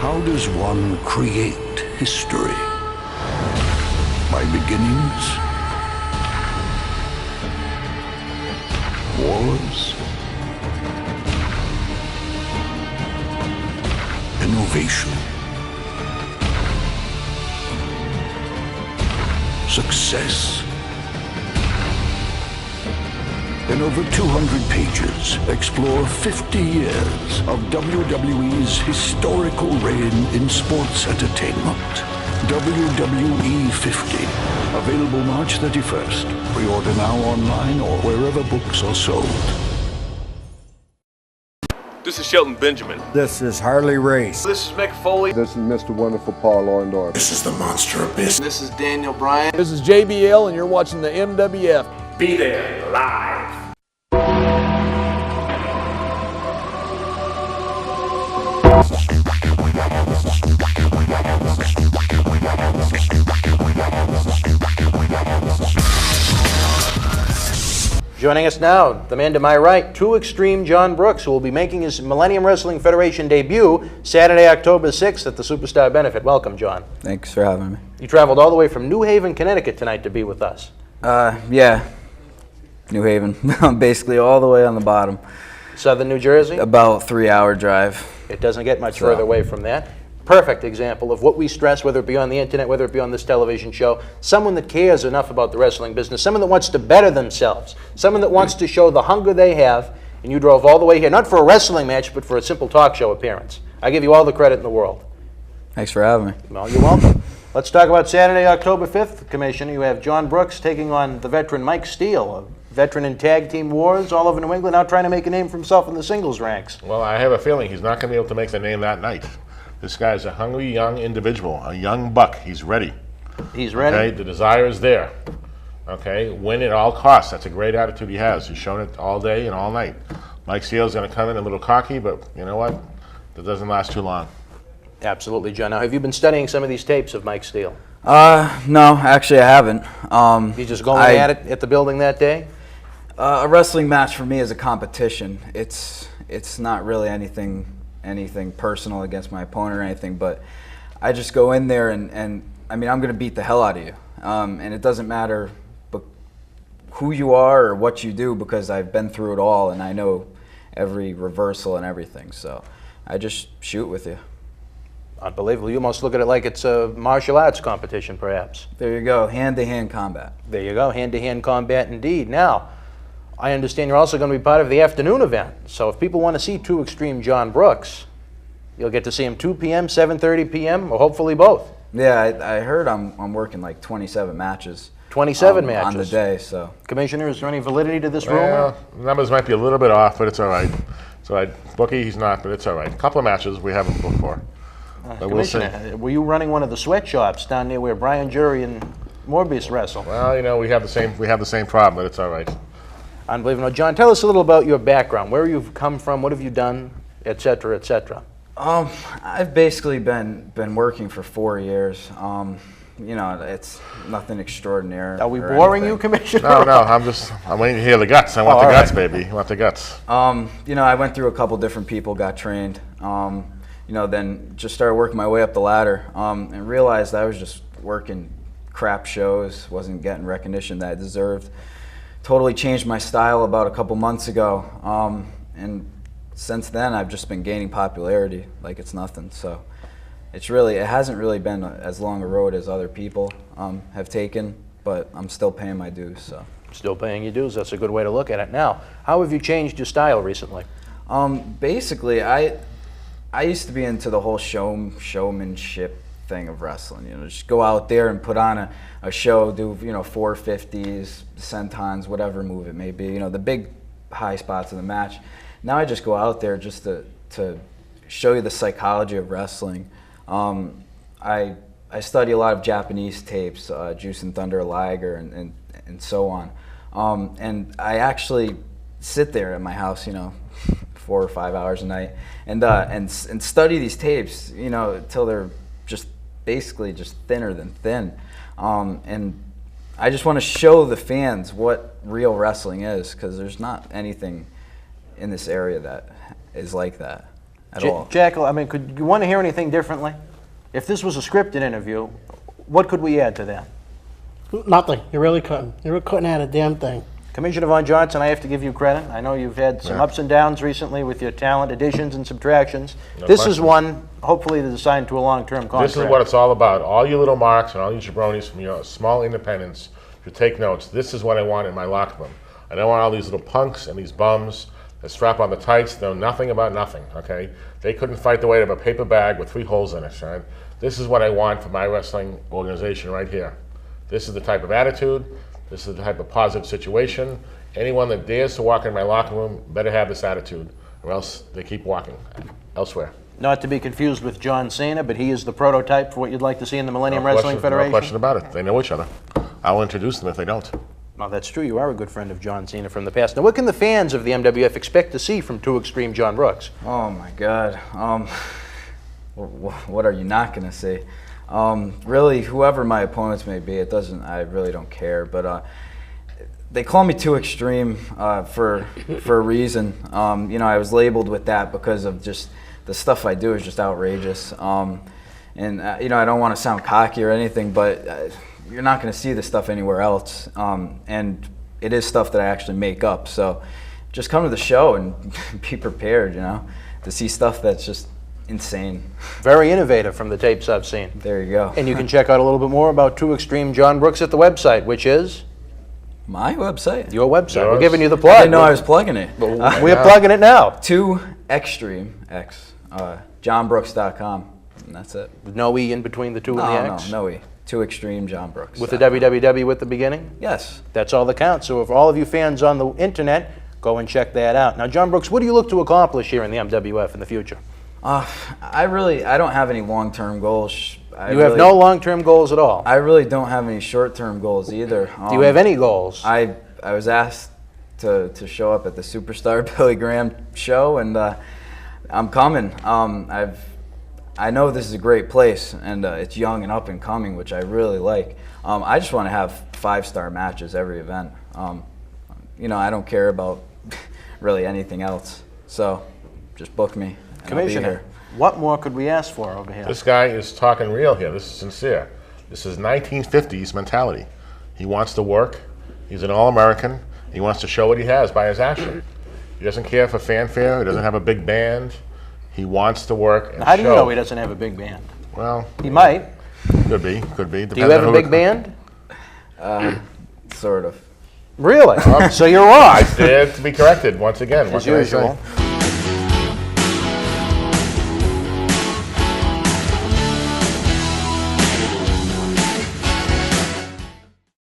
How does one create history? By beginnings? Wars? Innovation? Success? In over 200 pages, explore 50 years of WWE's historical reign in sports entertainment. WWE 50. Available March 31st. Pre-order now online or wherever books are sold. This is Shelton Benjamin. This is Harley Race. This is Mick Foley. This is Mr. Wonderful Paul Orndorff. This is the Monster Abyss. This is Daniel Bryan. This is JBL, and you're watching the MWF. Be there live. Joining us now, the man to my right, 2Xtreme John Brooks, who will be making his Millennium Wrestling Federation debut Saturday, October 6th at the Superstar Benefit. Welcome, John. Thanks for having me. You traveled all the way from New Haven, Connecticut tonight to be with us. Yeah, New Haven. Basically all the way on the bottom. Southern New Jersey? About 3-hour drive. It doesn't get much further away from that. Perfect example of what we stress, whether it be on the internet, whether it be on this television show. Someone that cares enough about the wrestling business, someone that wants to better themselves, someone that wants to show the hunger they have, and you drove all the way here, not for a wrestling match, but for a simple talk show appearance. I give you all the credit in the world. Thanks for having me. Well, you're welcome. Let's talk about Saturday, October 5th, Commissioner. You have John Brooks taking on the veteran Mike Steele, a veteran in tag team wars all over New England, now trying to make a name for himself in the singles ranks. Well, I have a feeling he's not going to be able to make the name that night. This guy's a hungry young individual, a young buck. He's ready. He's ready. Okay? The desire is there. Okay, win at all costs. That's a great attitude he has. He's shown it all day and all night. Mike Steele's going to come in a little cocky, but you know what? That doesn't last too long. Absolutely, John. Now, have you been studying some of these tapes of Mike Steele? No, actually I haven't. You just going at it at the building that day? A wrestling match for me is a competition. It's not really anything personal against my opponent or anything, but I just go in there and I mean, I'm going to beat the hell out of you. And it doesn't matter who you are or what you do, because I've been through it all and I know every reversal and everything. So I just shoot with you. Unbelievable. You almost look at it like it's a martial arts competition, perhaps. There you go. Hand-to-hand combat. There you go. Hand-to-hand combat indeed. Now, I understand you're also going to be part of the afternoon event. So if people want to see 2Xtreme John Brooks, you'll get to see him 2 p.m., 7:30 p.m., or hopefully both. Yeah, I heard I'm working like 27 matches. 27 matches on the day. So, Commissioner, is there any validity to this rumor? Numbers might be a little bit off, but it's all right. It's all right. Bookie, he's not, but it's all right. A couple of matches we haven't booked for. Commissioner, were you running one of the sweatshops down there where Brian Jury and Morbius wrestle? Well, you know, we have the same problem, but it's all right. Unbelievable. John, tell us a little about your background, where you've come from, what have you done, et cetera, et cetera. I've basically been working for 4 years. You know, it's nothing extraordinary. Are we boring you, Commissioner? No, I'm waiting to hear the guts. I want the guts, baby. I want the guts. You know, I went through a couple different people, got trained. You know, then just started working my way up the ladder, and realized I was just working crap shows, wasn't getting recognition that I deserved. Totally changed my style about a couple months ago, and since then I've just been gaining popularity like it's nothing. So it hasn't really been as long a road as other people have taken, but I'm still paying my dues. So still paying your dues. That's a good way to look at it. Now, how have you changed your style recently? Basically, I used to be into the whole showmanship thing of wrestling. You know, just go out there and put on a show, do 450s, sentons, whatever move it may be. You know, the big high spots of the match. Now I just go out there just to show you the psychology of wrestling. I study a lot of Japanese tapes, Juice and Thunder Liger and so on. And I actually sit there at my house, 4 or 5 hours a night, and study these tapes, until they're just basically just thinner than thin. And I just want to show the fans what real wrestling is, because there's not anything in this area that is like that. at all. Jackal, I mean, could you want to hear anything differently? If this was a scripted interview, what could we add to that? Nothing. You really couldn't. You couldn't add a damn thing. Commissioner Von Johnson, I have to give you credit. I know you've had some ups and downs recently with your talent additions and subtractions. This is one, hopefully, that's assigned to a long-term contract. This is what it's all about. All you little marks and all you jabronis from your small independents, if you take notes, this is what I want in my locker room. I don't want all these little punks and these bums that strap on the tights, know nothing about nothing, okay? They couldn't fight the weight of a paper bag with 3 holes in it, right? This is what I want for my wrestling organization right here. This is the type of attitude. This is the type of positive situation. Anyone that dares to walk in my locker room better have this attitude, or else they keep walking elsewhere. Not to be confused with John Cena, but he is the prototype for what you'd like to see in the Millennium Wrestling Federation? No question about it. They know each other. I'll introduce them if they don't. Well, that's true. You are a good friend of John Cena from the past. Now, what can the fans of the MWF expect to see from 2Xtreme John Brooks? Oh my God. What are you not going to see? Really, whoever my opponents may be, I really don't care. But they call me 2Xtreme for a reason. I was labeled with that because of just the stuff I do is just outrageous. I don't want to sound cocky or anything, but you're not going to see this stuff anywhere else. And it is stuff that I actually make up. So just come to the show and be prepared, to see stuff that's just insane. Very innovative from the tapes I've seen. There you go. And you can check out a little bit more about 2Xtreme John Brooks at the website, which is? My website. Your website. Yours. We're giving you the plug. I didn't know I was plugging it. We're plugging it now. 2Xtreme, johnbrooks.com, and that's it. With no E in between the 2 and the X? No E. 2Xtreme John Brooks. With the www with the beginning? Yes. That's all that counts. So if all of you fans on the internet, go and check that out. Now, John Brooks, what do you look to accomplish here in the MWF in the future? I don't have any long-term goals. You have no long-term goals at all? I really don't have any short-term goals either. Do you have any goals? I was asked to show up at the Superstar Billy Graham show, and I'm coming. I know this is a great place, and it's young and up and coming, which I really like. I just want to have 5-star matches every event. I don't care about really anything else. So just book me. Commissioner, what more could we ask for over here? This guy is talking real here. This is sincere. This is 1950s mentality. He wants to work. He's an All-American. He wants to show what he has by his action. He doesn't care for fanfare. He doesn't have a big band. He wants to work and How do you show. know he doesn't have a big band? Well, he might. Could be. Do you have a big band? Sort of. Really? So you're wrong. I dare to be corrected once again. As usual.